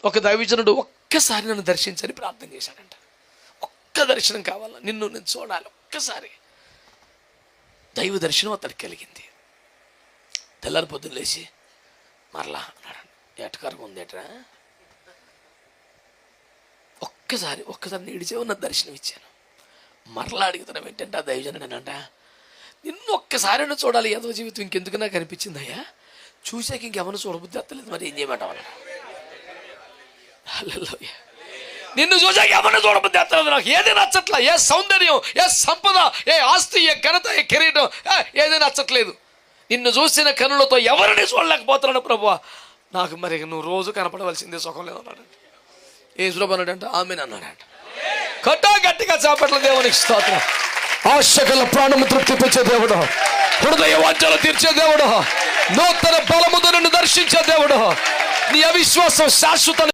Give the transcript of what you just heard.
ఒక దైవజనుడు ఒక్కసారి నన్ను దర్శించని ప్రార్థన చేశాడంట. ఒక్క దర్శనం కావాలా, నిన్ను నేను చూడాలి ఒక్కసారి. దైవ దర్శనం అతడికి కలిగింది. తెల్లారి పొద్దున్న లేచి మరలా అన్నాడు, ఎటకరకు ఉందేట్రా, ఒక్కసారి నీడిచే ఉన్న దర్శనం ఇచ్చాను. మరలా అడుగుతున్నాం ఏంటంటే ఆ దైవజనుడు అనంట, నిన్ను ఒక్కసారి చూడాలి, ఏదో జీవితం ఇంకెందుకు నాకు అనిపించింది అయ్యా, చూసాక ఇంకెవరిని చూడబుద్ధి అత్తలేదు, మరి ఏం చేయమంటావు? హల్లెలూయా. నిన్ను చూసాక ఎవరిని చూడబుద్ధి అత్తలేదు, నాకు ఏది నచ్చట్లా, ఏ సౌందర్యం, ఏ సంపద, ఏ ఆస్తి, ఏ ఘనత, ఏ కిరీటం, ఏది నచ్చట్లేదు. నిన్ను చూసిన కనులతో ఎవరిని చూడలేకపోతున్నాను ప్రభువా, నాకు మరి నువ్వు రోజు కనపడవలసిందే, సుఖం లేదు అన్నాడు. యేసు అన్నాడంట, ఆమేన్ అన్నాడంట. గట్టిగా చాపట్ల దేవునికి స్తోత్రం. ఆశగల ప్రాణము తృప్తిపించే దేవుడు, హృదయ వాంఛలు తీర్చే దేవుడు, నూతన బలముతో నిన్ను దర్శించే దేవుడు. నీ అవిశ్వాసం శాశ్వత